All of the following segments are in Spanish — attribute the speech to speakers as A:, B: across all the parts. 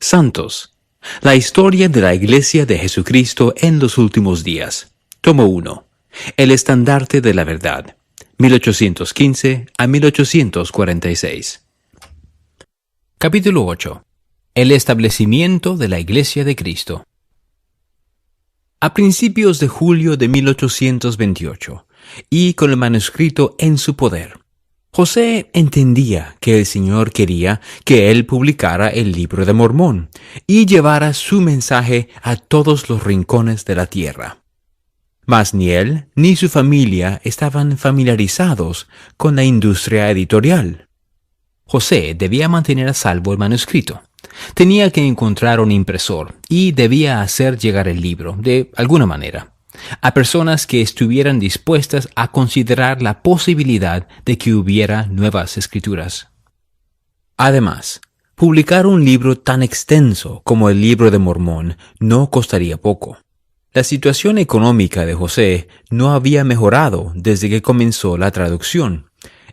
A: Santos. La historia de la Iglesia de Jesucristo en los últimos días. Tomo 1. El estandarte de la verdad. 1815 a 1846. Capítulo 8. El establecimiento de la Iglesia de Cristo. A principios de julio de 1828, y con el manuscrito en su poder, José entendía que el Señor quería que él publicara el Libro de Mormón y llevara su mensaje a todos los rincones de la tierra. Mas ni él ni su familia estaban familiarizados con la industria editorial. José debía mantener a salvo el manuscrito. Tenía que encontrar un impresor y debía hacer llegar el libro, de alguna manera, a personas que estuvieran dispuestas a considerar la posibilidad de que hubiera nuevas escrituras. Además, publicar un libro tan extenso como el Libro de Mormón no costaría poco. La situación económica de José no había mejorado desde que comenzó la traducción,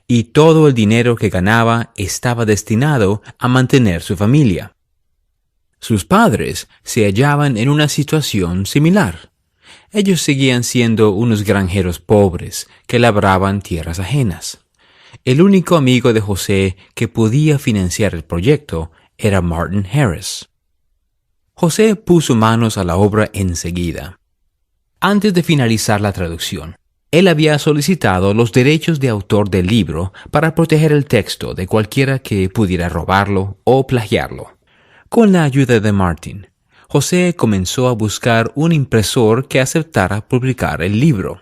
A: y todo el dinero que ganaba estaba destinado a mantener su familia. Sus padres se hallaban en una situación similar. Ellos seguían siendo unos granjeros pobres que labraban tierras ajenas. El único amigo de José que podía financiar el proyecto era Martin Harris. José puso manos a la obra enseguida. Antes de finalizar la traducción, él había solicitado los derechos de autor del libro para proteger el texto de cualquiera que pudiera robarlo o plagiarlo. Con la ayuda de Martin, José comenzó a buscar un impresor que aceptara publicar el libro.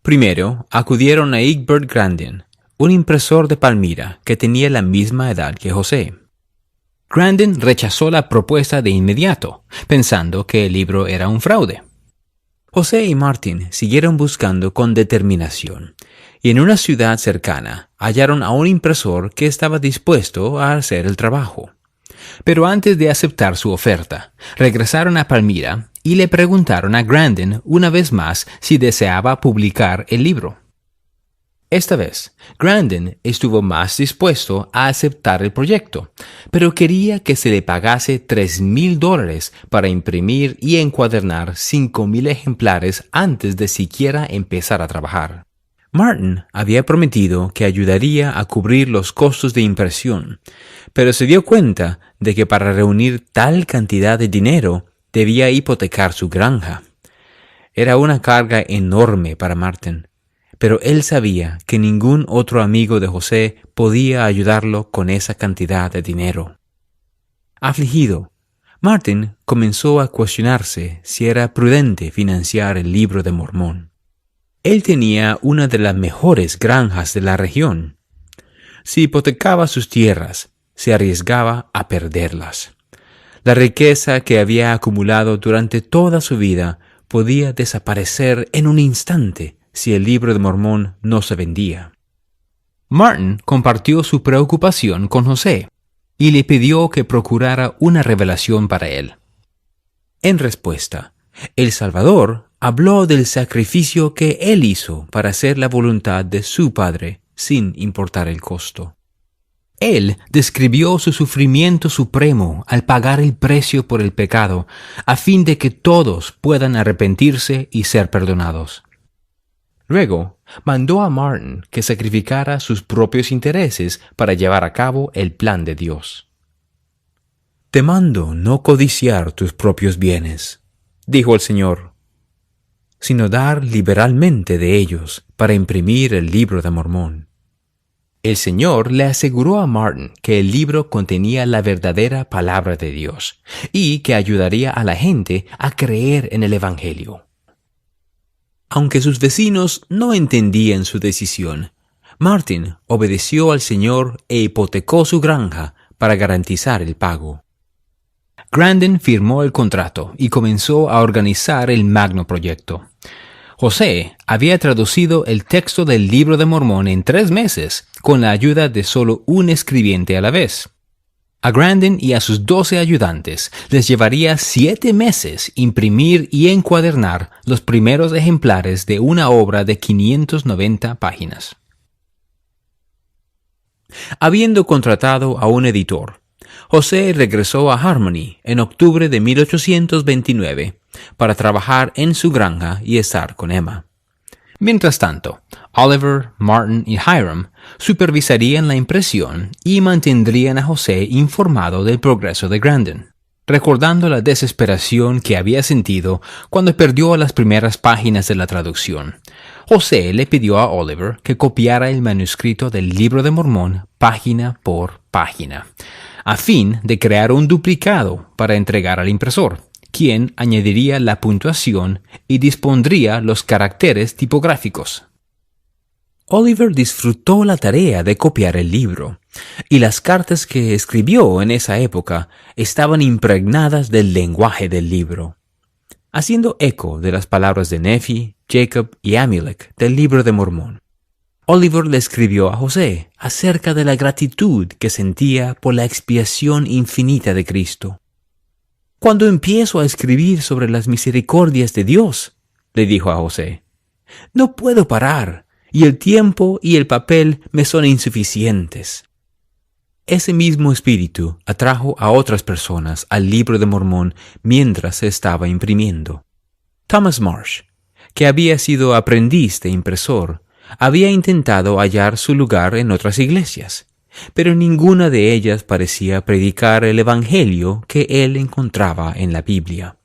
A: Primero, acudieron a Egbert Grandin, un impresor de Palmira que tenía la misma edad que José. Grandin rechazó la propuesta de inmediato, pensando que el libro era un fraude. José y Martin siguieron buscando con determinación, y en una ciudad cercana hallaron a un impresor que estaba dispuesto a hacer el trabajo. Pero antes de aceptar su oferta, regresaron a Palmira y le preguntaron a Grandin una vez más si deseaba publicar el libro. Esta vez, Grandin estuvo más dispuesto a aceptar el proyecto, pero quería que se le pagase $3,000 para imprimir y encuadernar 5,000 ejemplares antes de siquiera empezar a trabajar. Martin había prometido que ayudaría a cubrir los costos de impresión, pero se dio cuenta de que para reunir tal cantidad de dinero debía hipotecar su granja. Era una carga enorme para Martin, pero él sabía que ningún otro amigo de José podía ayudarlo con esa cantidad de dinero. Afligido, Martin comenzó a cuestionarse si era prudente financiar el Libro de Mormón. Él tenía una de las mejores granjas de la región. Si hipotecaba sus tierras, se arriesgaba a perderlas. La riqueza que había acumulado durante toda su vida podía desaparecer en un instante si el Libro de Mormón no se vendía. Martin compartió su preocupación con José y le pidió que procurara una revelación para él. En respuesta, el Salvador habló del sacrificio que él hizo para hacer la voluntad de su Padre sin importar el costo. Él describió su sufrimiento supremo al pagar el precio por el pecado, a fin de que todos puedan arrepentirse y ser perdonados. Luego, mandó a Martin que sacrificara sus propios intereses para llevar a cabo el plan de Dios. «Te mando no codiciar tus propios bienes», dijo el Señor, «sino dar liberalmente de ellos para imprimir el Libro de Mormón». El Señor le aseguró a Martin que el libro contenía la verdadera palabra de Dios y que ayudaría a la gente a creer en el Evangelio. Aunque sus vecinos no entendían su decisión, Martin obedeció al Señor e hipotecó su granja para garantizar el pago. Grandin firmó el contrato y comenzó a organizar el magno proyecto. José había traducido el texto del Libro de Mormón en 3 meses, con la ayuda de solo un escribiente a la vez. A Grandin y a sus 12 ayudantes les llevaría 7 meses imprimir y encuadernar los primeros ejemplares de una obra de 590 páginas. Habiendo contratado a un editor, José regresó a Harmony en octubre de 1829 para trabajar en su granja y estar con Emma. Mientras tanto, Oliver, Martin y Hiram supervisarían la impresión y mantendrían a José informado del progreso de Grandin, recordando la desesperación que había sentido cuando perdió las primeras páginas de la traducción. José le pidió a Oliver que copiara el manuscrito del Libro de Mormón página por página, a fin de crear un duplicado para entregar al impresor, quien añadiría la puntuación y dispondría los caracteres tipográficos. Oliver disfrutó la tarea de copiar el libro, y las cartas que escribió en esa época estaban impregnadas del lenguaje del libro, haciendo eco de las palabras de Nephi, Jacob y Amulek del Libro de Mormón. Oliver le escribió a José acerca de la gratitud que sentía por la expiación infinita de Cristo. «Cuando empiezo a escribir sobre las misericordias de Dios», le dijo a José, «no puedo parar, y el tiempo y el papel me son insuficientes». Ese mismo espíritu atrajo a otras personas al Libro de Mormón mientras se estaba imprimiendo. Thomas Marsh, que había sido aprendiz de impresor, había intentado hallar su lugar en otras iglesias, pero ninguna de ellas parecía predicar el evangelio que él encontraba en la Biblia.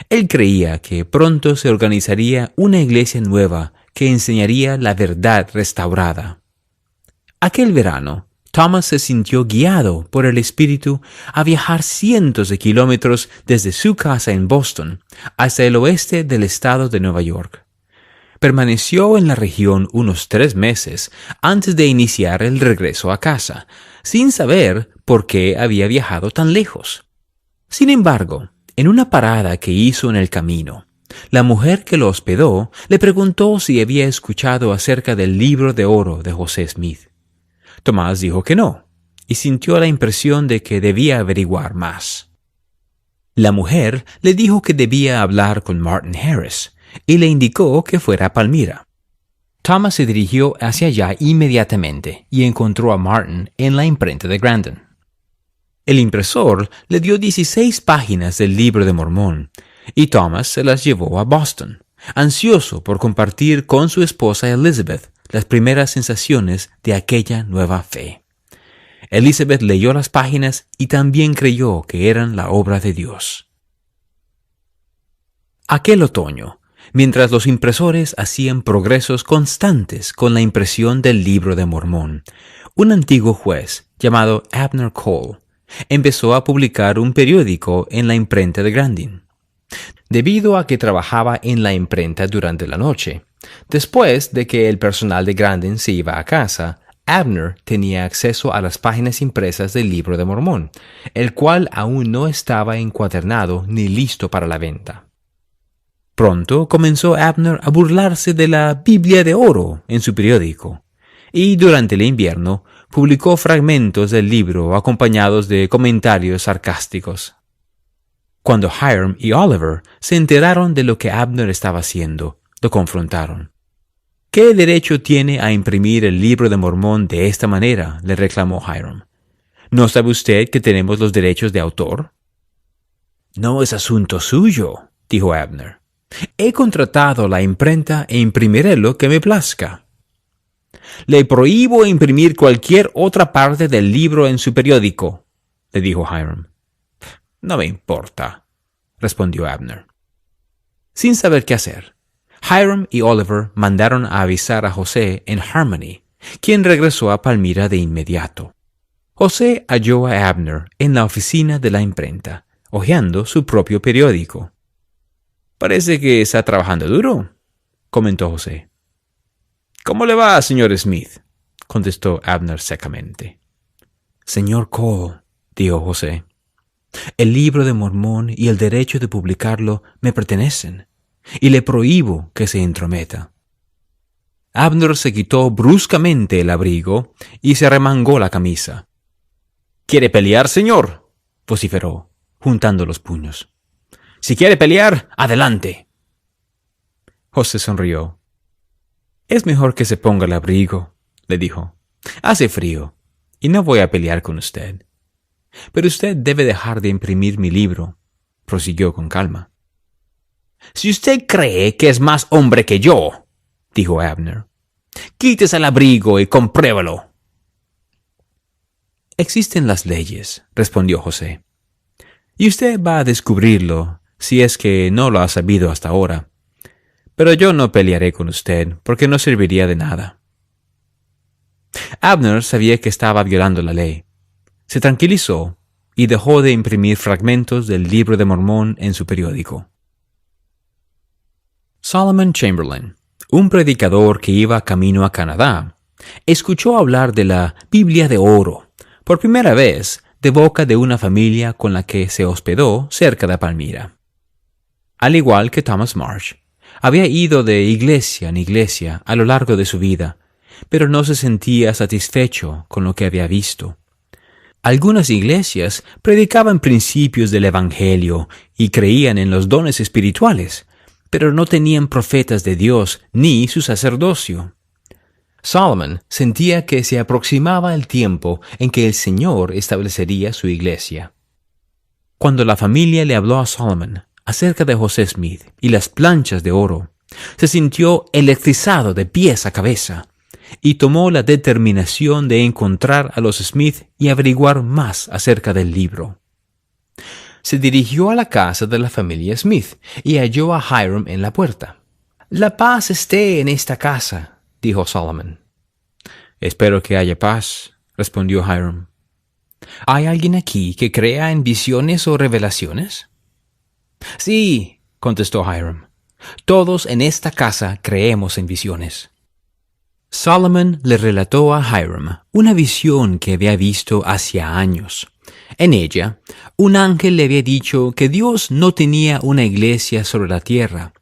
A: Él creía que pronto se organizaría una iglesia nueva que enseñaría la verdad restaurada. Aquel verano, Thomas se sintió guiado por el Espíritu a viajar cientos de kilómetros desde su casa en Boston hasta el oeste del estado de Nueva York. Permaneció en la región unos 3 meses antes de iniciar el regreso a casa, sin saber por qué había viajado tan lejos. Sin embargo, en una parada que hizo en el camino, la mujer que lo hospedó le preguntó si había escuchado acerca del Libro de Oro de José Smith. Tomás dijo que no, y sintió la impresión de que debía averiguar más. La mujer le dijo que debía hablar con Martin Harris, y le indicó que fuera a Palmyra. Thomas se dirigió hacia allá inmediatamente y encontró a Martin en la imprenta de Grandin. El impresor le dio 16 páginas del Libro de Mormón, y Thomas se las llevó a Boston, ansioso por compartir con su esposa Elizabeth las primeras sensaciones de aquella nueva fe. Elizabeth leyó las páginas y también creyó que eran la obra de Dios. Aquel otoño, mientras los impresores hacían progresos constantes con la impresión del Libro de Mormón, un antiguo juez llamado Abner Cole empezó a publicar un periódico en la imprenta de Grandin. Debido a que trabajaba en la imprenta durante la noche, después de que el personal de Grandin se iba a casa, Abner tenía acceso a las páginas impresas del Libro de Mormón, el cual aún no estaba encuadernado ni listo para la venta. Pronto comenzó Abner a burlarse de la Biblia de Oro en su periódico, y durante el invierno publicó fragmentos del libro acompañados de comentarios sarcásticos. Cuando Hiram y Oliver se enteraron de lo que Abner estaba haciendo, lo confrontaron. «¿Qué derecho tiene a imprimir el Libro de Mormón de esta manera?», le reclamó Hiram. «¿No sabe usted que tenemos los derechos de autor?». «No es asunto suyo», dijo Abner. «He contratado la imprenta e imprimiré lo que me plazca». «Le prohíbo imprimir cualquier otra parte del libro en su periódico», le dijo Hiram. «No me importa», respondió Abner. Sin saber qué hacer, Hiram y Oliver mandaron a avisar a José en Harmony, quien regresó a Palmyra de inmediato. José halló a Abner en la oficina de la imprenta, hojeando su propio periódico. «Parece que está trabajando duro», comentó José. «¿Cómo le va, señor Smith?», contestó Abner secamente. «Señor Cole», dijo José, «el Libro de Mormón y el derecho de publicarlo me pertenecen, y le prohíbo que se entrometa». Abner se quitó bruscamente el abrigo y se arremangó la camisa. «¿Quiere pelear, señor?», vociferó, juntando los puños. «Si quiere pelear, adelante». José sonrió. «Es mejor que se ponga el abrigo», le dijo. «Hace frío, y no voy a pelear con usted». Pero usted debe dejar de imprimir mi libro, prosiguió con calma. Si usted cree que es más hombre que yo, dijo Abner, quítese el abrigo y compruébalo. Existen las leyes, respondió José, y usted va a descubrirlo si es que no lo ha sabido hasta ahora. Pero yo no pelearé con usted porque no serviría de nada. Abner sabía que estaba violando la ley. Se tranquilizó y dejó de imprimir fragmentos del Libro de Mormón en su periódico. Solomon Chamberlain, un predicador que iba camino a Canadá, escuchó hablar de la Biblia de oro por primera vez de boca de una familia con la que se hospedó cerca de Palmyra. Al igual que Thomas Marsh, había ido de iglesia en iglesia a lo largo de su vida, pero no se sentía satisfecho con lo que había visto. Algunas iglesias predicaban principios del Evangelio y creían en los dones espirituales, pero no tenían profetas de Dios ni su sacerdocio. Solomon sentía que se aproximaba el tiempo en que el Señor establecería su iglesia. Cuando la familia le habló a Solomon acerca de José Smith y las planchas de oro, se sintió electrizado de pies a cabeza y tomó la determinación de encontrar a los Smith y averiguar más acerca del libro. Se dirigió a la casa de la familia Smith y halló a Hiram en la puerta. «La paz esté en esta casa», dijo Solomon. «Espero que haya paz», respondió Hiram. «¿Hay alguien aquí que crea en visiones o revelaciones?» «Sí», contestó Hiram. «Todos en esta casa creemos en visiones». Solomon le relató a Hiram una visión que había visto hacía años. En ella, un ángel le había dicho que Dios no tenía una iglesia sobre la tierra,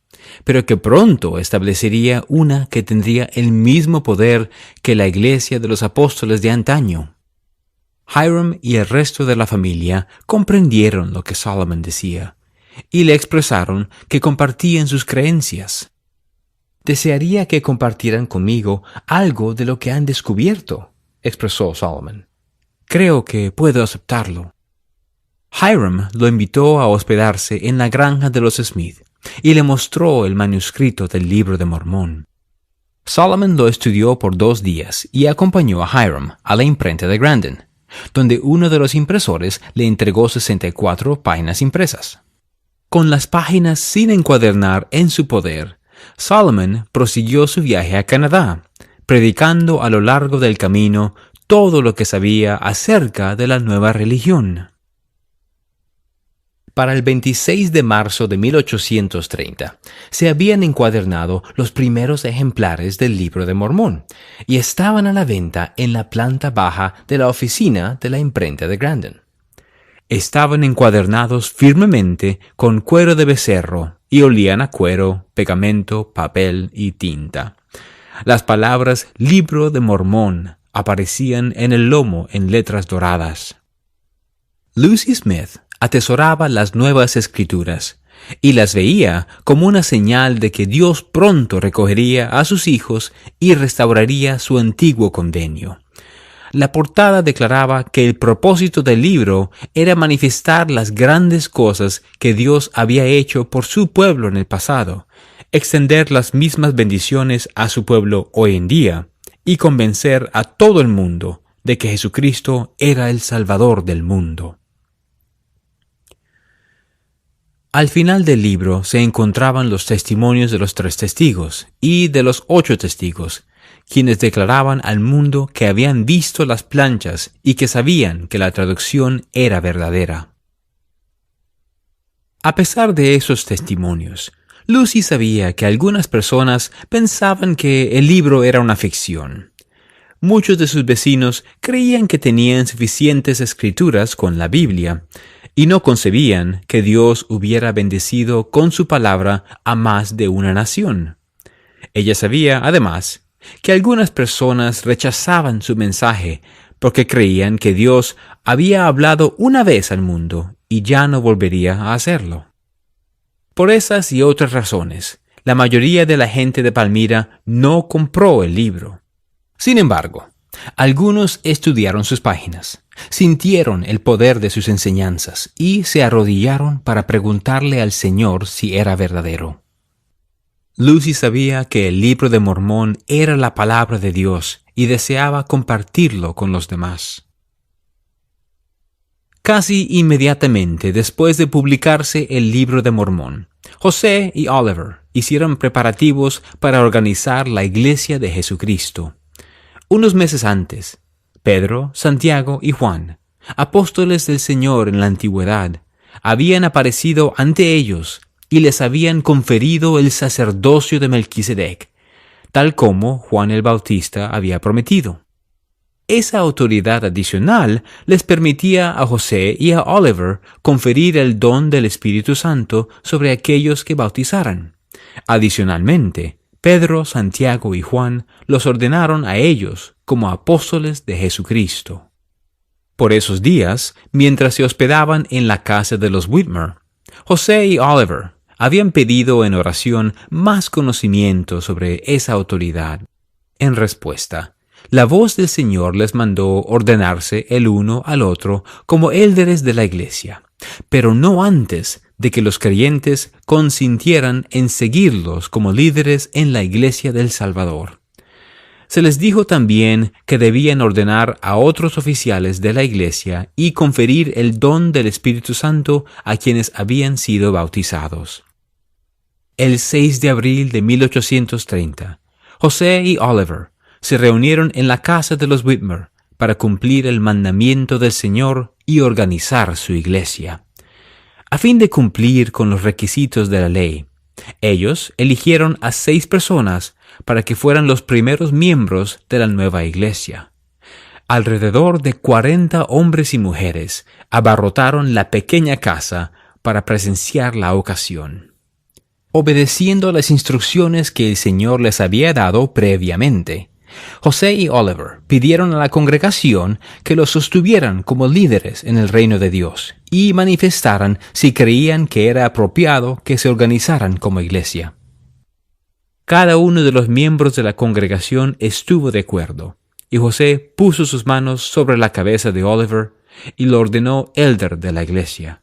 A: pero que pronto establecería una que tendría el mismo poder que la iglesia de los apóstoles de antaño. Hiram y el resto de la familia comprendieron lo que Solomon decía, y le expresaron que compartían sus creencias. «Desearía que compartieran conmigo algo de lo que han descubierto», expresó Solomon. «Creo que puedo aceptarlo». Hiram lo invitó a hospedarse en la granja de los Smith y le mostró el manuscrito del Libro de Mormón. Solomon lo estudió por 2 días y acompañó a Hiram a la imprenta de Grandin, donde uno de los impresores le entregó 64 páginas impresas. Con las páginas sin encuadernar en su poder, Solomon prosiguió su viaje a Canadá, predicando a lo largo del camino todo lo que sabía acerca de la nueva religión. Para el 26 de marzo de 1830 se habían encuadernado los primeros ejemplares del Libro de Mormón y estaban a la venta en la planta baja de la oficina de la imprenta de Grandin. Estaban encuadernados firmemente con cuero de becerro y olían a cuero, pegamento, papel y tinta. Las palabras Libro de Mormón aparecían en el lomo en letras doradas. Lucy Smith atesoraba las nuevas escrituras y las veía como una señal de que Dios pronto recogería a sus hijos y restauraría su antiguo convenio. La portada declaraba que el propósito del libro era manifestar las grandes cosas que Dios había hecho por su pueblo en el pasado, extender las mismas bendiciones a su pueblo hoy en día y convencer a todo el mundo de que Jesucristo era el Salvador del mundo. Al final del libro se encontraban los testimonios de los 3 testigos y de los 8 testigos, quienes declaraban al mundo que habían visto las planchas y que sabían que la traducción era verdadera. A pesar de esos testimonios, Lucy sabía que algunas personas pensaban que el libro era una ficción. Muchos de sus vecinos creían que tenían suficientes escrituras con la Biblia y no concebían que Dios hubiera bendecido con su palabra a más de una nación. Ella sabía, además, que algunas personas rechazaban su mensaje porque creían que Dios había hablado una vez al mundo y ya no volvería a hacerlo. Por esas y otras razones, la mayoría de la gente de Palmyra no compró el libro. Sin embargo, Algunos estudiaron sus páginas, sintieron el poder de sus enseñanzas y se arrodillaron para preguntarle al Señor si era verdadero. Lucy sabía que el Libro de Mormón era la palabra de Dios y deseaba compartirlo con los demás. Casi inmediatamente después de publicarse el Libro de Mormón, José y Oliver hicieron preparativos para organizar la Iglesia de Jesucristo. Unos meses antes, Pedro, Santiago y Juan, apóstoles del Señor en la antigüedad, habían aparecido ante ellos y les habían conferido el sacerdocio de Melquisedec, tal como Juan el Bautista había prometido. Esa autoridad adicional les permitía a José y a Oliver conferir el don del Espíritu Santo sobre aquellos que bautizaran. Adicionalmente, Pedro, Santiago y Juan los ordenaron a ellos como apóstoles de Jesucristo. Por esos días, mientras se hospedaban en la casa de los Whitmer, José y Oliver habían pedido en oración más conocimiento sobre esa autoridad. En respuesta, la voz del Señor les mandó ordenarse el uno al otro como élderes de la iglesia, pero no antes de que los creyentes consintieran en seguirlos como líderes en la iglesia del Salvador. Se les dijo también que debían ordenar a otros oficiales de la iglesia y conferir el don del Espíritu Santo a quienes habían sido bautizados. El 6 de abril de 1830, José y Oliver se reunieron en la casa de los Whitmer para cumplir el mandamiento del Señor y organizar su iglesia. A fin de cumplir con los requisitos de la ley, ellos eligieron a 6 personas para que fueran los primeros miembros de la nueva iglesia. Alrededor de 40 hombres y mujeres abarrotaron la pequeña casa para presenciar la ocasión, obedeciendo las instrucciones que el Señor les había dado previamente. José y Oliver pidieron a la congregación que los sostuvieran como líderes en el reino de Dios y manifestaran si creían que era apropiado que se organizaran como iglesia. Cada uno de los miembros de la congregación estuvo de acuerdo, y José puso sus manos sobre la cabeza de Oliver y lo ordenó élder de la iglesia.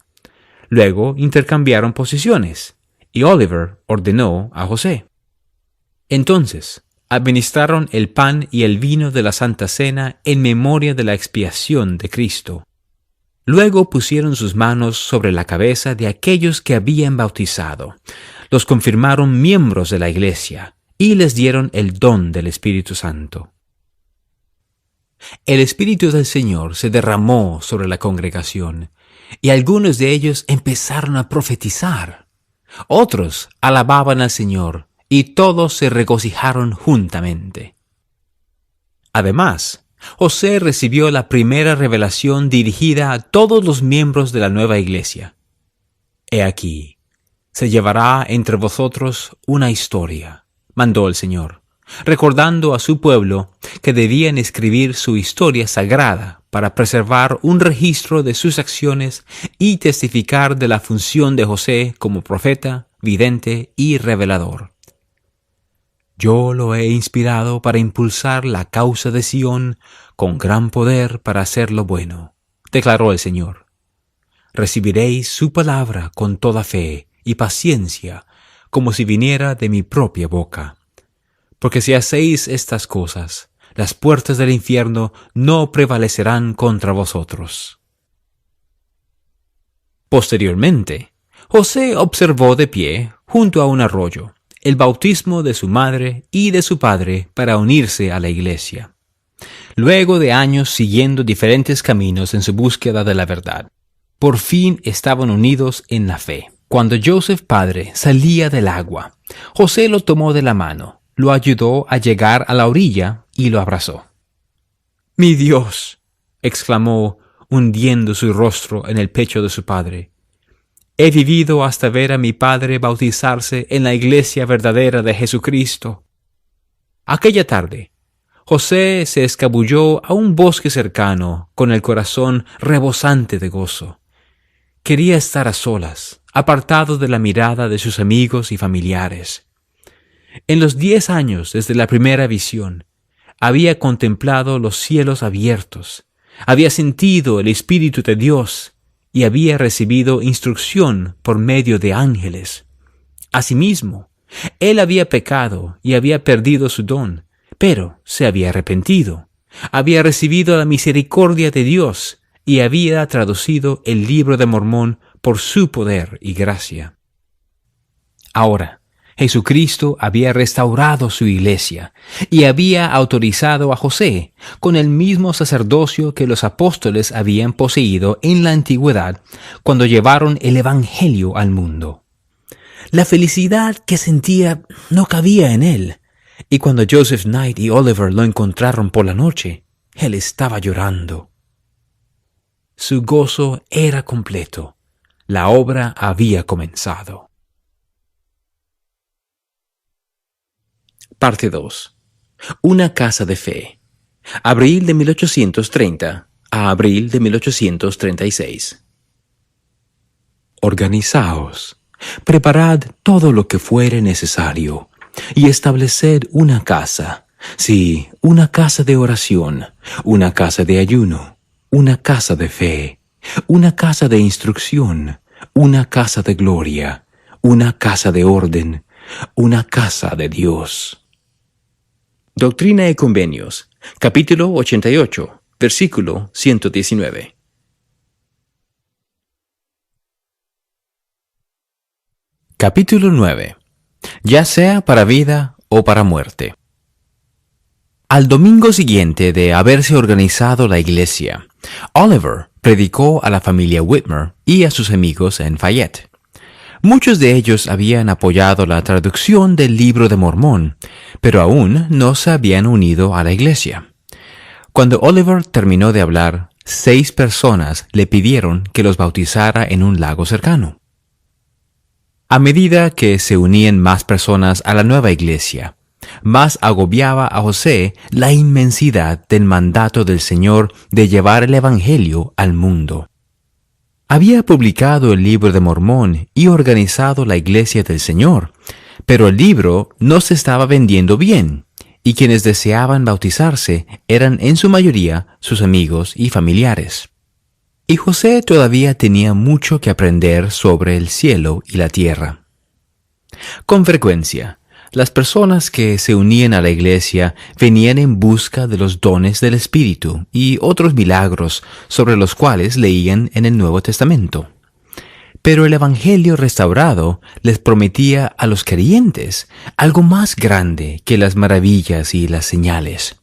A: Luego intercambiaron posiciones, y Oliver ordenó a José. Entonces, administraron el pan y el vino de la Santa Cena en memoria de la expiación de Cristo. Luego pusieron sus manos sobre la cabeza de aquellos que habían bautizado, los confirmaron miembros de la iglesia y les dieron el don del Espíritu Santo. El Espíritu del Señor se derramó sobre la congregación y algunos de ellos empezaron a profetizar. Otros alababan al Señor y todos se regocijaron juntamente. Además, José recibió la primera revelación dirigida a todos los miembros de la nueva iglesia. He aquí, se llevará entre vosotros una historia, mandó el Señor, recordando a su pueblo que debían escribir su historia sagrada para preservar un registro de sus acciones y testificar de la función de José como profeta, vidente y revelador. Yo lo he inspirado para impulsar la causa de Sión con gran poder para hacer lo bueno, declaró el Señor. Recibiréis su palabra con toda fe y paciencia, como si viniera de mi propia boca. Porque si hacéis estas cosas, las puertas del infierno no prevalecerán contra vosotros. Posteriormente, José observó de pie, junto a un arroyo, el bautismo de su madre y de su padre para unirse a la iglesia. Luego de años siguiendo diferentes caminos en su búsqueda de la verdad, por fin estaban unidos en la fe. Cuando Joseph padre salía del agua, José lo tomó de la mano, lo ayudó a llegar a la orilla y lo abrazó. «¡Mi Dios!», exclamó, hundiendo su rostro en el pecho de su padre. «He vivido hasta ver a mi padre bautizarse en la iglesia verdadera de Jesucristo». Aquella tarde, José se escabulló a un bosque cercano con el corazón rebosante de gozo. Quería estar a solas, apartado de la mirada de sus amigos y familiares. En los 10 años desde la primera visión, Había contemplado los cielos abiertos, había sentido el Espíritu de Dios y había recibido instrucción por medio de ángeles. Asimismo, él había pecado y había perdido su don, pero se había arrepentido. Había recibido la misericordia de Dios y había traducido el libro de Mormón por su poder y gracia. Ahora, Jesucristo había restaurado su iglesia y había autorizado a José, con el mismo sacerdocio que los apóstoles habían poseído en la antigüedad cuando llevaron el Evangelio al mundo. La felicidad que sentía no cabía en él, y cuando Joseph Knight y Oliver lo encontraron por la noche, él estaba llorando. Su gozo era completo. La obra había comenzado. Parte 2. Una casa de fe. Abril de 1830 a abril de 1836. Organizaos, preparad todo lo que fuere necesario, y estableced una casa, sí, una casa de oración, una casa de ayuno, una casa de fe, una casa de instrucción, una casa de gloria, una casa de orden, una casa de Dios. Doctrina y Convenios, capítulo 88, versículo 119. Capítulo 9. Ya sea para vida o para muerte. Al domingo siguiente de haberse organizado la iglesia, Oliver predicó a la familia Whitmer y a sus amigos en Fayette. Muchos de ellos habían apoyado la traducción del Libro de Mormón, pero aún no se habían unido a la iglesia. Cuando Oliver terminó de hablar, 6 personas le pidieron que los bautizara en un lago cercano. A medida que se unían más personas a la nueva iglesia, más agobiaba a José la inmensidad del mandato del Señor de llevar el Evangelio al mundo. Había publicado el Libro de Mormón y organizado la Iglesia del Señor, pero el libro no se estaba vendiendo bien, y quienes deseaban bautizarse eran en su mayoría sus amigos y familiares. Y José todavía tenía mucho que aprender sobre el cielo y la tierra. Con frecuencia, las personas que se unían a la iglesia venían en busca de los dones del Espíritu y otros milagros sobre los cuales leían en el Nuevo Testamento. Pero el Evangelio restaurado les prometía a los creyentes algo más grande que las maravillas y las señales.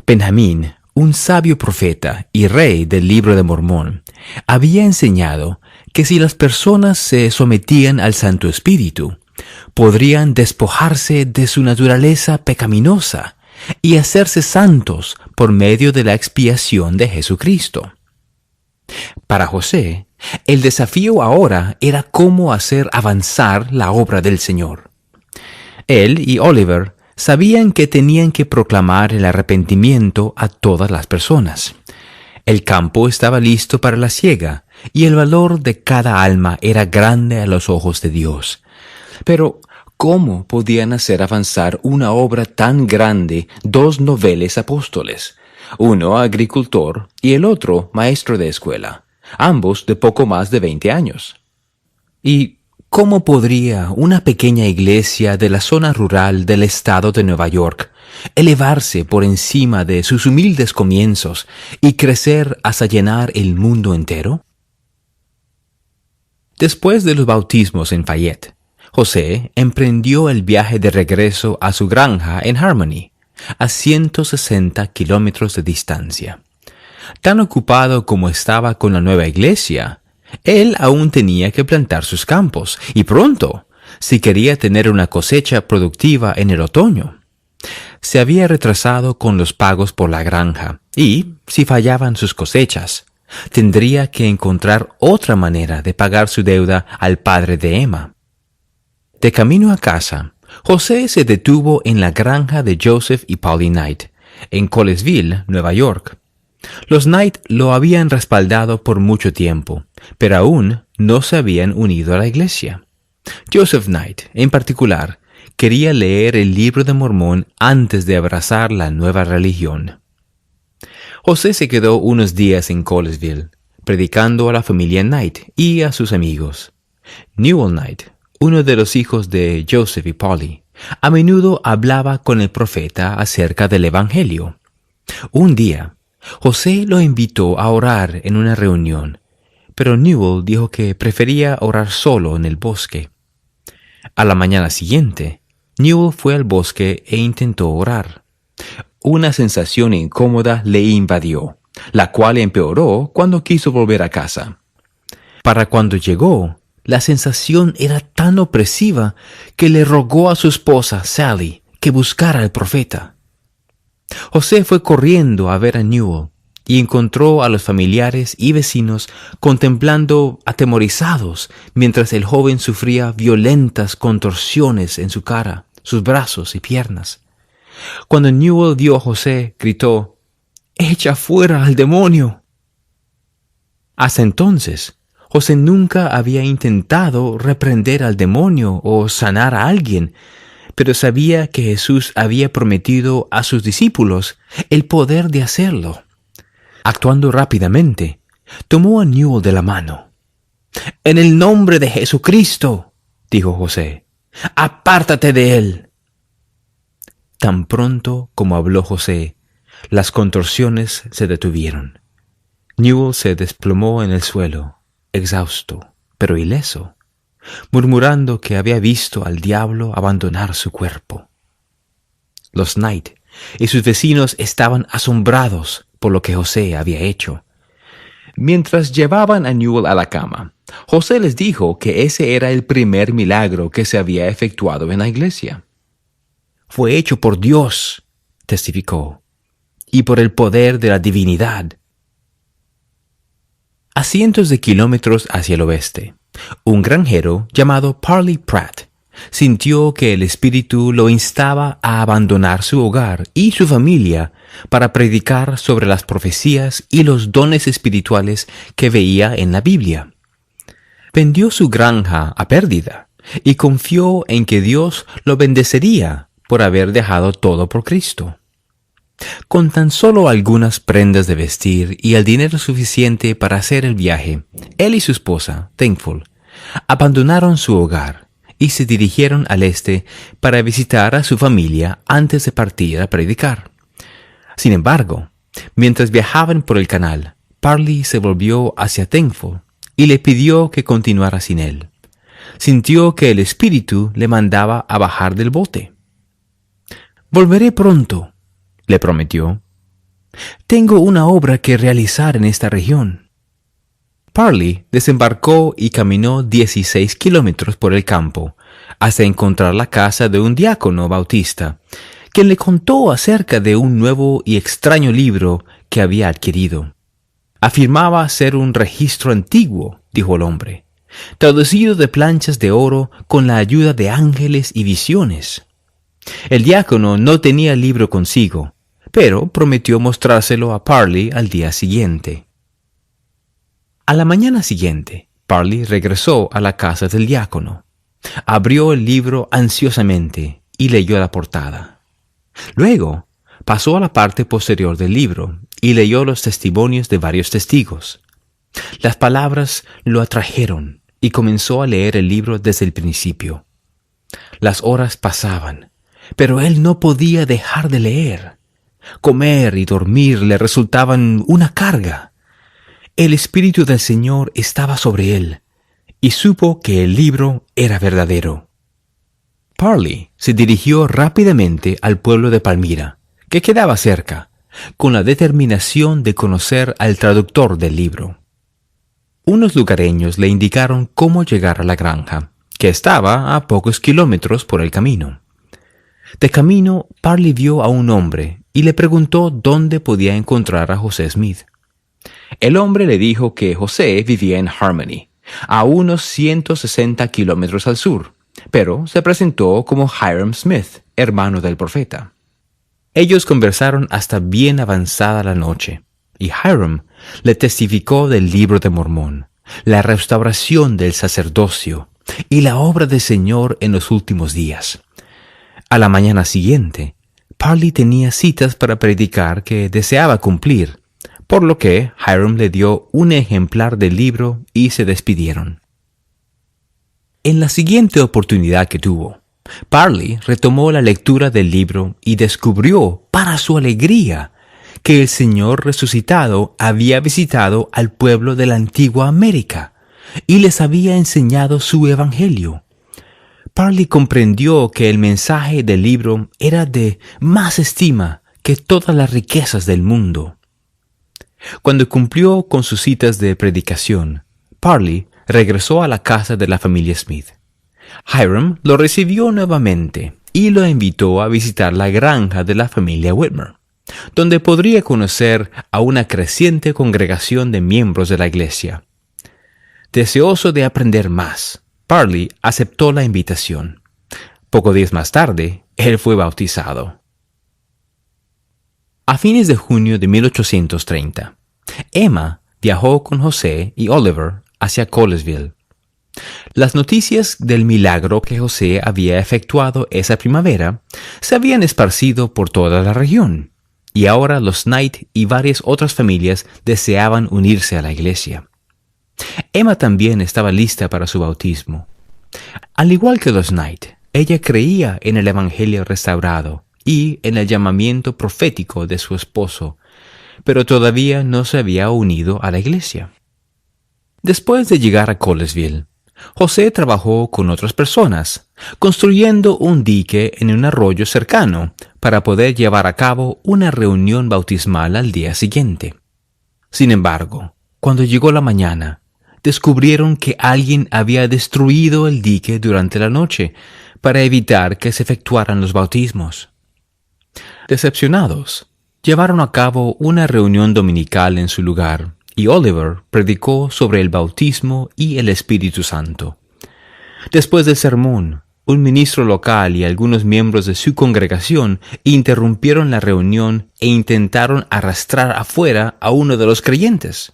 A: Benjamín, un sabio profeta y rey del Libro de Mormón, había enseñado que si las personas se sometían al Santo Espíritu, podrían despojarse de su naturaleza pecaminosa y hacerse santos por medio de la expiación de Jesucristo. Para José, el desafío ahora era cómo hacer avanzar la obra del Señor. Él y Oliver sabían que tenían que proclamar el arrepentimiento a todas las personas. El campo estaba listo para la siega y el valor de cada alma era grande a los ojos de Dios. Pero, ¿cómo podían hacer avanzar una obra tan grande 2 noveles apóstoles? Uno agricultor y el otro maestro de escuela, ambos de poco más de 20 años. ¿Y cómo podría una pequeña iglesia de la zona rural del estado de Nueva York elevarse por encima de sus humildes comienzos y crecer hasta llenar el mundo entero? Después de los bautismos en Fayette, José emprendió el viaje de regreso a su granja en Harmony, a 160 kilómetros de distancia. Tan ocupado como estaba con la nueva iglesia, él aún tenía que plantar sus campos, y pronto, si quería tener una cosecha productiva en el otoño. Se había retrasado con los pagos por la granja, y, si fallaban sus cosechas, tendría que encontrar otra manera de pagar su deuda al padre de Emma. De camino a casa, José se detuvo en la granja de Joseph y Polly Knight, en Colesville, Nueva York. Los Knight lo habían respaldado por mucho tiempo, pero aún no se habían unido a la iglesia. Joseph Knight, en particular, quería leer el Libro de Mormón antes de abrazar la nueva religión. José se quedó unos días en Colesville, predicando a la familia Knight y a sus amigos. Newell Knight, uno de los hijos de Joseph y Polly, a menudo hablaba con el profeta acerca del Evangelio. Un día, José lo invitó a orar en una reunión, pero Newell dijo que prefería orar solo en el bosque. A la mañana siguiente, Newell fue al bosque e intentó orar. Una sensación incómoda le invadió, la cual empeoró cuando quiso volver a casa. Para cuando llegó, la sensación era tan opresiva que le rogó a su esposa, Sally, que buscara al profeta. José fue corriendo a ver a Newell y encontró a los familiares y vecinos contemplando atemorizados mientras el joven sufría violentas contorsiones en su cara, sus brazos y piernas. Cuando Newell vio a José, gritó: «¡Echa fuera al demonio!». Hasta entonces, José nunca había intentado reprender al demonio o sanar a alguien, pero sabía que Jesús había prometido a sus discípulos el poder de hacerlo. Actuando rápidamente, tomó a Newell de la mano. «En el nombre de Jesucristo», dijo José, «apártate de él». Tan pronto como habló José, las contorsiones se detuvieron. Newell se desplomó en el suelo, exhausto, pero ileso, murmurando que había visto al diablo abandonar su cuerpo. Los Knight y sus vecinos estaban asombrados por lo que José había hecho. Mientras llevaban a Newell a la cama, José les dijo que ese era el primer milagro que se había efectuado en la iglesia. «Fue hecho por Dios», testificó, «y por el poder de la divinidad». A cientos de kilómetros hacia el oeste, un granjero llamado Parley Pratt sintió que el Espíritu lo instaba a abandonar su hogar y su familia para predicar sobre las profecías y los dones espirituales que veía en la Biblia. Vendió su granja a pérdida y confió en que Dios lo bendecería por haber dejado todo por Cristo. Con tan solo algunas prendas de vestir y el dinero suficiente para hacer el viaje, él y su esposa, Thankful, abandonaron su hogar y se dirigieron al este para visitar a su familia antes de partir a predicar. Sin embargo, mientras viajaban por el canal, Parley se volvió hacia Thankful y le pidió que continuara sin él. Sintió que el Espíritu le mandaba a bajar del bote. «Volveré pronto», le prometió. «Tengo una obra que realizar en esta región». Parley desembarcó y caminó 16 kilómetros por el campo hasta encontrar la casa de un diácono bautista, quien le contó acerca de un nuevo y extraño libro que había adquirido. Afirmaba ser un registro antiguo, dijo el hombre, traducido de planchas de oro con la ayuda de ángeles y visiones. El diácono no tenía el libro consigo, pero prometió mostrárselo a Parley al día siguiente. A la mañana siguiente, Parley regresó a la casa del diácono. Abrió el libro ansiosamente y leyó la portada. Luego, pasó a la parte posterior del libro y leyó los testimonios de varios testigos. Las palabras lo atrajeron y comenzó a leer el libro desde el principio. Las horas pasaban, pero él no podía dejar de leer. Comer y dormir le resultaban una carga. El Espíritu del Señor estaba sobre él, y supo que el libro era verdadero. Parley se dirigió rápidamente al pueblo de Palmyra, que quedaba cerca, con la determinación de conocer al traductor del libro. Unos lugareños le indicaron cómo llegar a la granja, que estaba a pocos kilómetros por el camino. De camino, Parley vio a un hombre y le preguntó dónde podía encontrar a José Smith. El hombre le dijo que José vivía en Harmony, a unos 160 kilómetros al sur, pero se presentó como Hyrum Smith, hermano del profeta. Ellos conversaron hasta bien avanzada la noche, y Hyrum le testificó del Libro de Mormón, la restauración del sacerdocio y la obra del Señor en los últimos días. A la mañana siguiente, Parley tenía citas para predicar que deseaba cumplir, por lo que Hiram le dio un ejemplar del libro y se despidieron. En la siguiente oportunidad que tuvo, Parley retomó la lectura del libro y descubrió, para su alegría, que el Señor resucitado había visitado al pueblo de la antigua América y les había enseñado su evangelio. Parley comprendió que el mensaje del libro era de más estima que todas las riquezas del mundo. Cuando cumplió con sus citas de predicación, Parley regresó a la casa de la familia Smith. Hiram lo recibió nuevamente y lo invitó a visitar la granja de la familia Whitmer, donde podría conocer a una creciente congregación de miembros de la iglesia. Deseoso de aprender más, Parley aceptó la invitación. Pocos días más tarde, él fue bautizado. A fines de junio de 1830, Emma viajó con José y Oliver hacia Colesville. Las noticias del milagro que José había efectuado esa primavera se habían esparcido por toda la región, y ahora los Knight y varias otras familias deseaban unirse a la iglesia. Emma también estaba lista para su bautismo. Al igual que los Knight, ella creía en el Evangelio restaurado y en el llamamiento profético de su esposo, pero todavía no se había unido a la iglesia. Después de llegar a Colesville, José trabajó con otras personas, construyendo un dique en un arroyo cercano para poder llevar a cabo una reunión bautismal al día siguiente. Sin embargo, cuando llegó la mañana, descubrieron que alguien había destruido el dique durante la noche para evitar que se efectuaran los bautismos. Decepcionados, llevaron a cabo una reunión dominical en su lugar, y Oliver predicó sobre el bautismo y el Espíritu Santo. Después del sermón, un ministro local y algunos miembros de su congregación interrumpieron la reunión e intentaron arrastrar afuera a uno de los creyentes.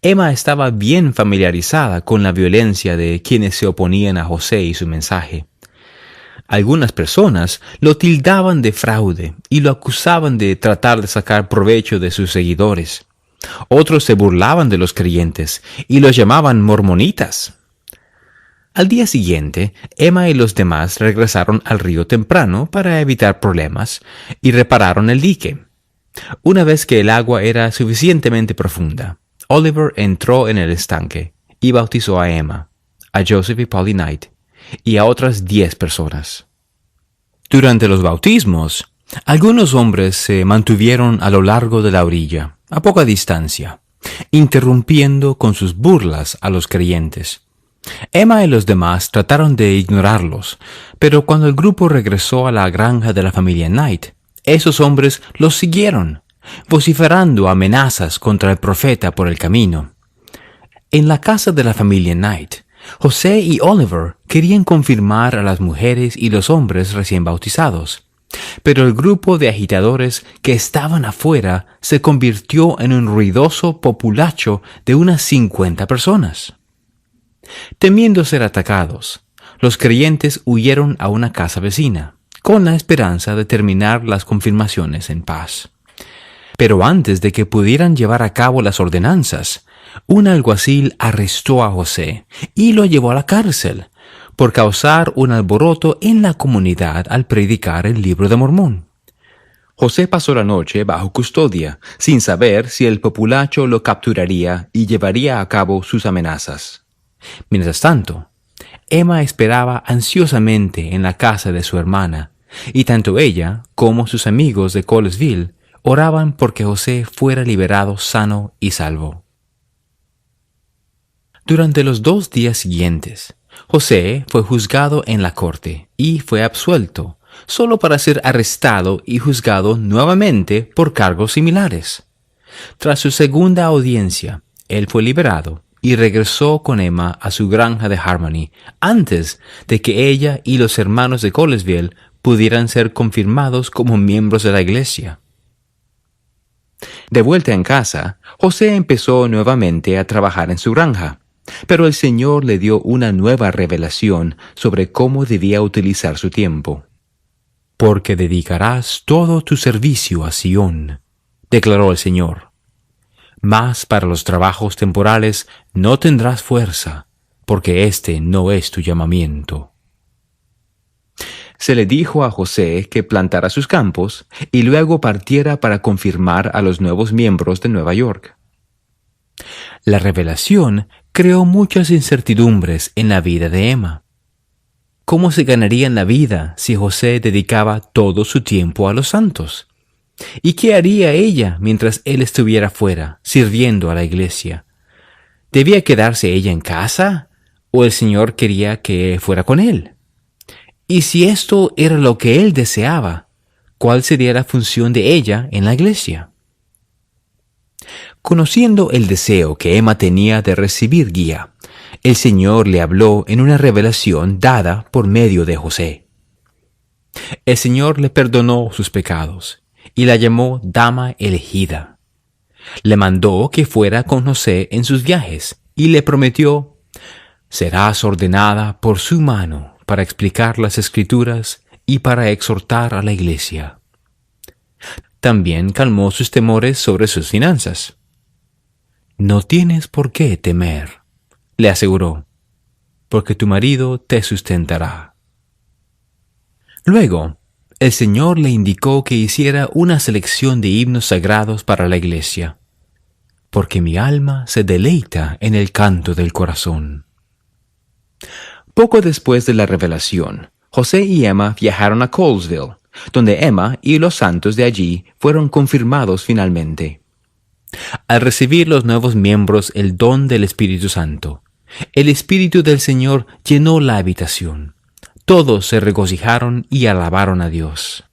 A: Emma estaba bien familiarizada con la violencia de quienes se oponían a José y su mensaje. Algunas personas lo tildaban de fraude y lo acusaban de tratar de sacar provecho de sus seguidores. Otros se burlaban de los creyentes y los llamaban mormonitas. Al día siguiente, Emma y los demás regresaron al río temprano para evitar problemas y repararon el dique. Una vez que el agua era suficientemente profunda, Oliver entró en el estanque y bautizó a Emma, a Joseph y Polly Knight y a otras 10 personas. Durante los bautismos, algunos hombres se mantuvieron a lo largo de la orilla, a poca distancia, interrumpiendo con sus burlas a los creyentes. Emma y los demás trataron de ignorarlos, pero cuando el grupo regresó a la granja de la familia Knight, esos hombres los siguieron, vociferando amenazas contra el profeta por el camino. En la casa de la familia Knight, José y Oliver querían confirmar a las mujeres y los hombres recién bautizados, pero el grupo de agitadores que estaban afuera se convirtió en un ruidoso populacho de unas 50 personas. Temiendo ser atacados, los creyentes huyeron a una casa vecina, con la esperanza de terminar las confirmaciones en paz. Pero antes de que pudieran llevar a cabo las ordenanzas, un alguacil arrestó a José y lo llevó a la cárcel por causar un alboroto en la comunidad al predicar el Libro de Mormón. José pasó la noche bajo custodia, sin saber si el populacho lo capturaría y llevaría a cabo sus amenazas. Mientras tanto, Emma esperaba ansiosamente en la casa de su hermana, y tanto ella como sus amigos de Colesville oraban porque José fuera liberado sano y salvo. Durante los 2 días siguientes, José fue juzgado en la corte y fue absuelto, solo para ser arrestado y juzgado nuevamente por cargos similares. Tras su segunda audiencia, él fue liberado y regresó con Emma a su granja de Harmony antes de que ella y los hermanos de Colesville pudieran ser confirmados como miembros de la iglesia. De vuelta en casa, José empezó nuevamente a trabajar en su granja, pero el Señor le dio una nueva revelación sobre cómo debía utilizar su tiempo. porque dedicarás todo tu servicio a Sión, declaró el Señor. Mas para los trabajos temporales no tendrás fuerza, porque este no es tu llamamiento. Se le dijo a José que plantara sus campos y luego partiera para confirmar a los nuevos miembros de Nueva York. La revelación creó muchas incertidumbres en la vida de Emma. ¿Cómo se ganarían la vida si José dedicaba todo su tiempo a los santos? ¿Y qué haría ella mientras él estuviera fuera, sirviendo a la iglesia? ¿Debía quedarse ella en casa o el Señor quería que fuera con él? Y si esto era lo que él deseaba, ¿cuál sería la función de ella en la iglesia? Conociendo el deseo que Emma tenía de recibir guía, el Señor le habló en una revelación dada por medio de José. El Señor le perdonó sus pecados y la llamó dama elegida. Le mandó que fuera con José en sus viajes y le prometió: serás ordenada por su mano para explicar las Escrituras y para exhortar a la iglesia. También calmó sus temores sobre sus finanzas. No tienes por qué temer, le aseguró, porque tu marido te sustentará. Luego, el Señor le indicó que hiciera una selección de himnos sagrados para la iglesia, porque mi alma se deleita en el canto del corazón. Poco después de la revelación, José y Emma viajaron a Colesville, donde Emma y los santos de allí fueron confirmados finalmente. Al recibir los nuevos miembros el don del Espíritu Santo, el Espíritu del Señor llenó la habitación. Todos se regocijaron y alabaron a Dios.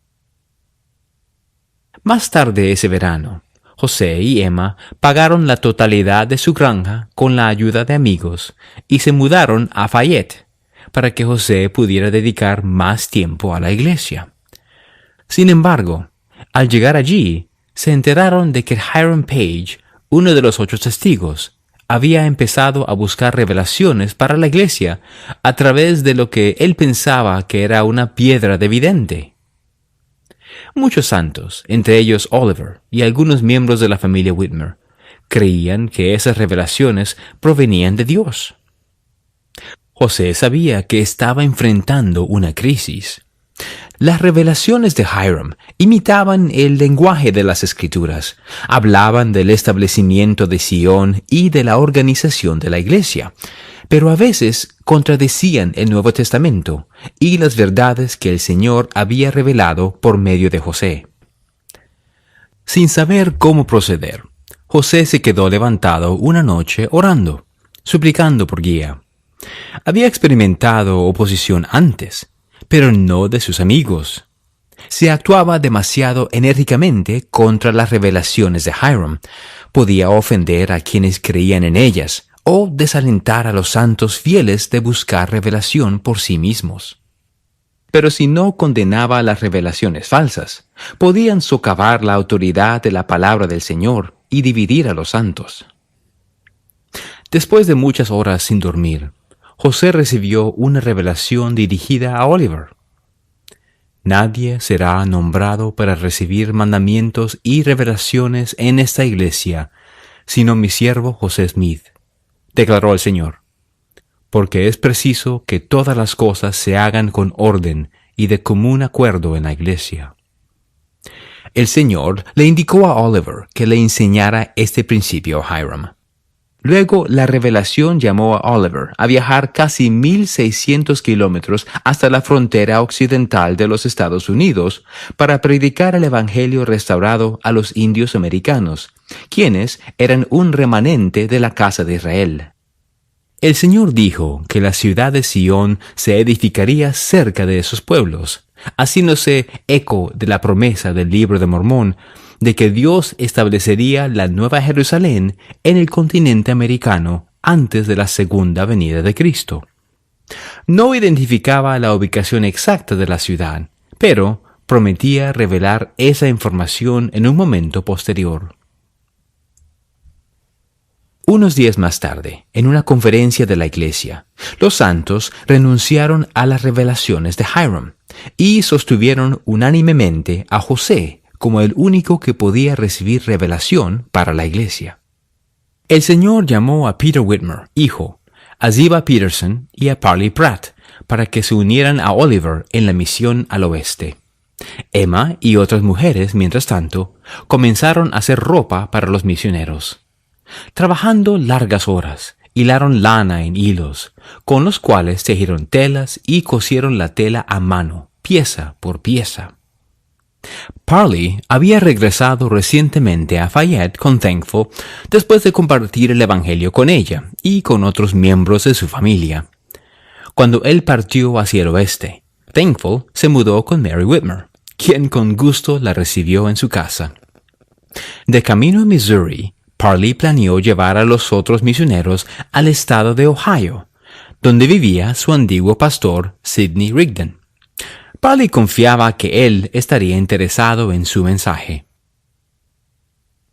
A: Más tarde ese verano, José y Emma pagaron la totalidad de su granja con la ayuda de amigos y se mudaron a Fayette para que José pudiera dedicar más tiempo a la iglesia. Sin embargo, al llegar allí, se enteraron de que Hiram Page, uno de los 8 testigos, había empezado a buscar revelaciones para la iglesia a través de lo que él pensaba que era una piedra de vidente. Muchos santos, entre ellos Oliver y algunos miembros de la familia Whitmer, creían que esas revelaciones provenían de Dios. José sabía que estaba enfrentando una crisis. Las revelaciones de Hiram imitaban el lenguaje de las Escrituras, hablaban del establecimiento de Sión y de la organización de la iglesia, pero a veces contradecían el Nuevo Testamento y las verdades que el Señor había revelado por medio de José. Sin saber cómo proceder, José se quedó levantado una noche orando, suplicando por guía. Había experimentado oposición antes, pero no de sus amigos. Se actuaba demasiado enérgicamente contra las revelaciones de Hiram. Podía ofender a quienes creían en ellas o desalentar a los santos fieles de buscar revelación por sí mismos. Pero si no condenaba las revelaciones falsas, podían socavar la autoridad de la palabra del Señor y dividir a los santos. Después de muchas horas sin dormir, José recibió una revelación dirigida a Oliver. Nadie será nombrado para recibir mandamientos y revelaciones en esta iglesia, sino mi siervo José Smith, declaró el Señor, porque es preciso que todas las cosas se hagan con orden y de común acuerdo en la iglesia. El Señor le indicó a Oliver que le enseñara este principio a Hiram. Luego la revelación llamó a Oliver a viajar casi 1,600 kilómetros hasta la frontera occidental de los Estados Unidos para predicar el Evangelio restaurado a los indios americanos, quienes eran un remanente de la casa de Israel. El Señor dijo que la ciudad de Sión se edificaría cerca de esos pueblos, haciéndose eco de la promesa del Libro de Mormón de que Dios establecería la Nueva Jerusalén en el continente americano antes de la segunda venida de Cristo. No identificaba la ubicación exacta de la ciudad, pero prometía revelar esa información en un momento posterior. Unos días más tarde, en una conferencia de la iglesia, los santos renunciaron a las revelaciones de Hiram y sostuvieron unánimemente a José como el único que podía recibir revelación para la iglesia. El Señor llamó a Peter Whitmer, hijo, a Ziba Peterson y a Parley Pratt para que se unieran a Oliver en la misión al oeste. Emma y otras mujeres, mientras tanto, comenzaron a hacer ropa para los misioneros. Trabajando largas horas, hilaron lana en hilos, con los cuales tejieron telas y cosieron la tela a mano, pieza por pieza. Parley había regresado recientemente a Fayette con Thankful después de compartir el Evangelio con ella y con otros miembros de su familia. Cuando él partió hacia el oeste, Thankful se mudó con Mary Whitmer, quien con gusto la recibió en su casa. De camino a Missouri, Parley planeó llevar a los otros misioneros al estado de Ohio, donde vivía su antiguo pastor Sidney Rigdon. Parley confiaba que él estaría interesado en su mensaje.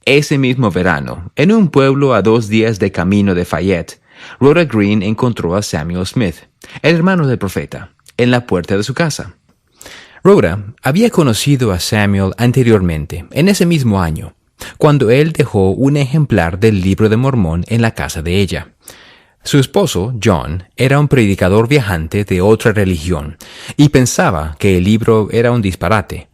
A: Ese mismo verano, en un pueblo a 2 días de camino de Fayette, Rhoda Green encontró a Samuel Smith, el hermano del profeta, en la puerta de su casa. Rhoda había conocido a Samuel anteriormente, en ese mismo año, cuando él dejó un ejemplar del Libro de Mormón en la casa de ella. Su esposo, John, era un predicador viajante de otra religión y pensaba que el libro era un disparate,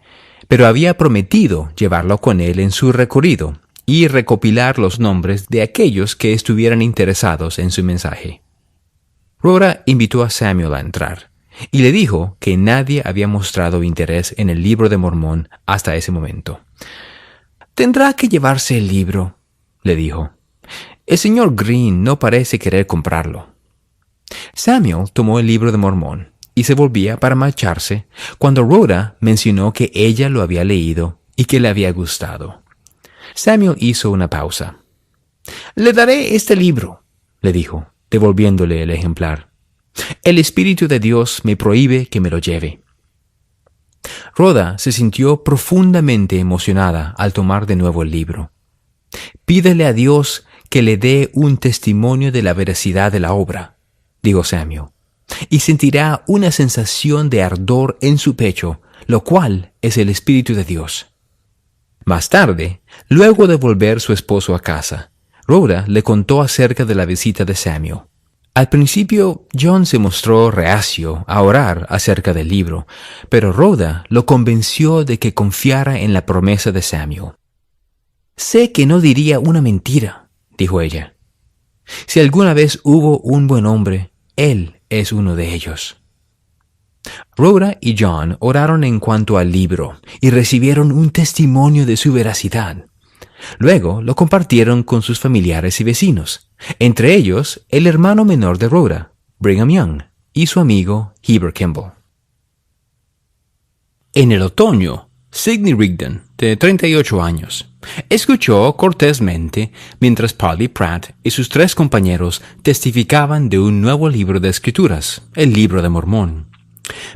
A: pero había prometido llevarlo con él en su recorrido y recopilar los nombres de aquellos que estuvieran interesados en su mensaje. Rhoda invitó a Samuel a entrar y le dijo que nadie había mostrado interés en el Libro de Mormón hasta ese momento. «Tendrá que llevarse el libro», le dijo. «El señor Green no parece querer comprarlo». Samuel tomó el Libro de Mormón y se volvía para marcharse cuando Rhoda mencionó que ella lo había leído y que le había gustado. Samuel hizo una pausa. «Le daré este libro», le dijo, devolviéndole el ejemplar. «El Espíritu de Dios me prohíbe que me lo lleve». Rhoda se sintió profundamente emocionada al tomar de nuevo el libro. «Pídele a Dios que le dé un testimonio de la veracidad de la obra», dijo Samuel, «y sentirá una sensación de ardor en su pecho, lo cual es el Espíritu de Dios». Más tarde, luego de volver su esposo a casa, Rhoda le contó acerca de la visita de Samuel. Al principio, John se mostró reacio a orar acerca del libro, pero Rhoda lo convenció de que confiara en la promesa de Samuel. «Sé que no diría una mentira», dijo ella. «Si alguna vez hubo un buen hombre, él es uno de ellos». Rhoda y John oraron en cuanto al libro y recibieron un testimonio de su veracidad. Luego lo compartieron con sus familiares y vecinos, entre ellos el hermano menor de Rhoda, Brigham Young, y su amigo Heber Kimball. En el otoño, Sidney Rigdon, de 38 años, escuchó cortésmente mientras Parley Pratt y sus 3 compañeros testificaban de un nuevo libro de escrituras, el Libro de Mormón.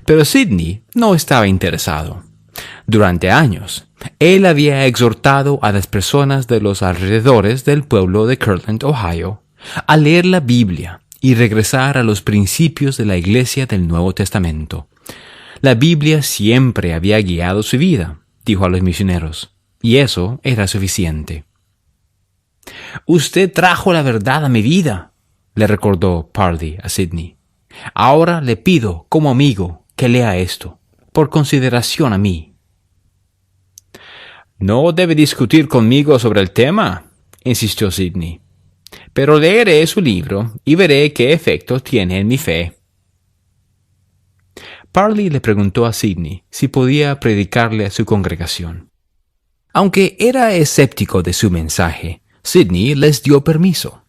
A: Pero Sidney no estaba interesado. Durante años, él había exhortado a las personas de los alrededores del pueblo de Kirtland, Ohio, a leer la Biblia y regresar a los principios de la Iglesia del Nuevo Testamento. La Biblia siempre había guiado su vida, dijo a los misioneros, y eso era suficiente. «Usted trajo la verdad a mi vida», le recordó Parley a Sidney. «Ahora le pido, como amigo, que lea esto, por consideración a mí». «No debe discutir conmigo sobre el tema», insistió Sidney. «Pero leeré su libro y veré qué efecto tiene en mi fe». Parley le preguntó a Sidney si podía predicarle a su congregación. Aunque era escéptico de su mensaje, Sidney les dio permiso.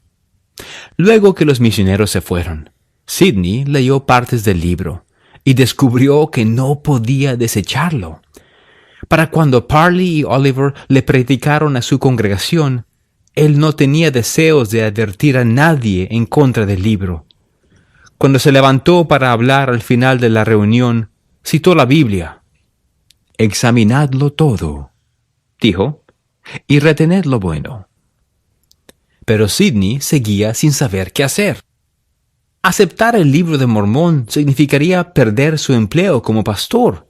A: Luego que los misioneros se fueron, Sidney leyó partes del libro y descubrió que no podía desecharlo. Para cuando Parley y Oliver le predicaron a su congregación, él no tenía deseos de advertir a nadie en contra del libro. Cuando se levantó para hablar al final de la reunión, citó la Biblia. «Examinadlo todo», dijo, «y retened lo bueno». Pero Sidney seguía sin saber qué hacer. Aceptar el Libro de Mormón significaría perder su empleo como pastor.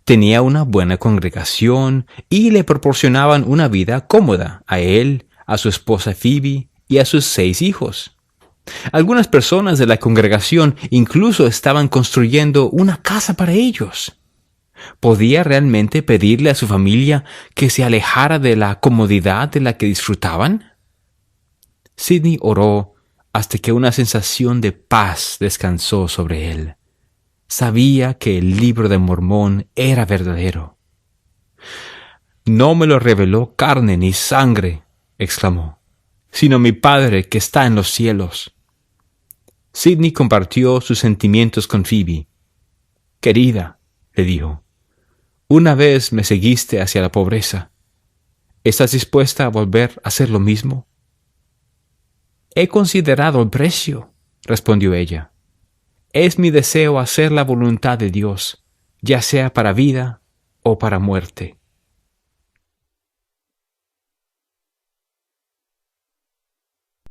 A: Tenía una buena congregación y le proporcionaban una vida cómoda a él, a su esposa Phoebe y a sus 6 hijos. Algunas personas de la congregación incluso estaban construyendo una casa para ellos. ¿Podía realmente pedirle a su familia que se alejara de la comodidad de la que disfrutaban? Sidney oró hasta que una sensación de paz descansó sobre él. Sabía que el Libro de Mormón era verdadero. «No me lo reveló carne ni sangre», exclamó, «sino mi Padre que está en los cielos». Sidney compartió sus sentimientos con Phoebe. «Querida», le dijo, «una vez me seguiste hacia la pobreza. ¿Estás dispuesta a volver a hacer lo mismo?» «He considerado el precio», respondió ella. «Es mi deseo hacer la voluntad de Dios, ya sea para vida o para muerte».